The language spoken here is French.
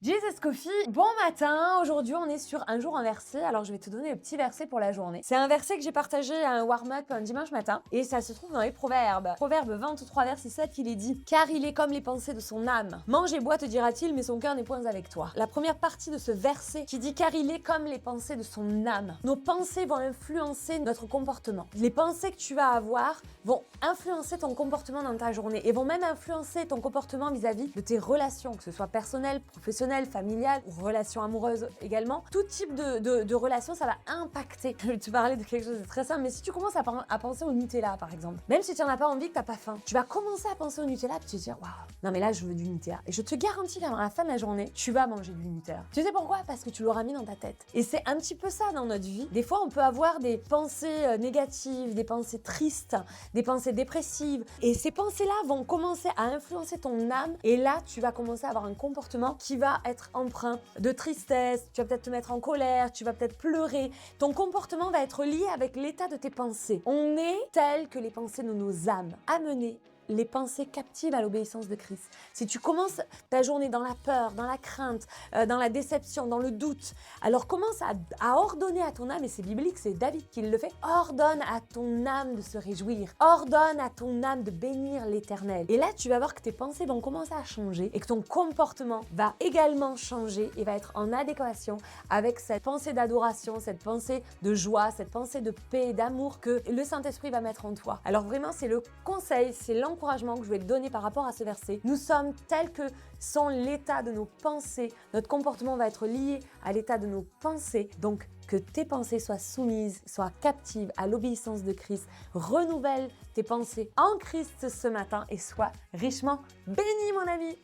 Jesus Coffee, bon matin. Aujourd'hui, on est sur un jour inversé. Alors, je vais te donner le petit verset pour la journée. C'est un verset que j'ai partagé à un warm-up un dimanche matin et ça se trouve dans les Proverbes. Proverbe 23, verset 7, il est dit « Car il est comme les pensées de son âme. Mange et bois, te dira-t-il, mais son cœur n'est point avec toi. » La première partie de ce verset qui dit « Car il est comme les pensées de son âme. » Nos pensées vont influencer notre comportement. Les pensées que tu vas avoir vont influencer ton comportement dans ta journée et vont même influencer ton comportement vis-à-vis de tes relations, que ce soit personnelles, professionnelles, familiale ou relation amoureuse également. Tout type de relation, ça va impacter. Je vais te parler de quelque chose de très simple, mais si tu commences à penser au Nutella, par exemple, même si tu n'en as pas envie, que tu n'as pas faim, tu vas commencer à penser au Nutella et tu te dire, waouh, non mais là, je veux du Nutella. Et je te garantis qu'à la fin de la journée, tu vas manger du Nutella. Tu sais pourquoi? Parce que tu l'auras mis dans ta tête. Et c'est un petit peu ça dans notre vie. Des fois, on peut avoir des pensées négatives, des pensées tristes, des pensées dépressives. Et ces pensées-là vont commencer à influencer ton âme. Et là, tu vas commencer à avoir un comportement qui va être empreint de tristesse, tu vas peut-être te mettre en colère, tu vas peut-être pleurer. Ton comportement va être lié avec l'état de tes pensées. On est tel que les pensées de nos âmes. Amener les pensées captives à l'obéissance de Christ. Si tu commences ta journée dans la peur, dans la crainte, dans la déception, dans le doute, alors commence à ordonner à ton âme, et c'est biblique, c'est David qui le fait, ordonne à ton âme de se réjouir, ordonne à ton âme de bénir l'Éternel. Et là, tu vas voir que tes pensées vont commencer à changer et que ton comportement va également changer et va être en adéquation avec cette pensée d'adoration, cette pensée de joie, cette pensée de paix, d'amour que le Saint-Esprit va mettre en toi. Alors vraiment, c'est le conseil, c'est l'encouragement que je vais te donner par rapport à ce verset. Nous sommes tels que sont l'état de nos pensées. Notre comportement va être lié à l'état de nos pensées. Donc, que tes pensées soient soumises, soient captives à l'obéissance de Christ. Renouvelle tes pensées en Christ ce matin et sois richement béni, mon ami.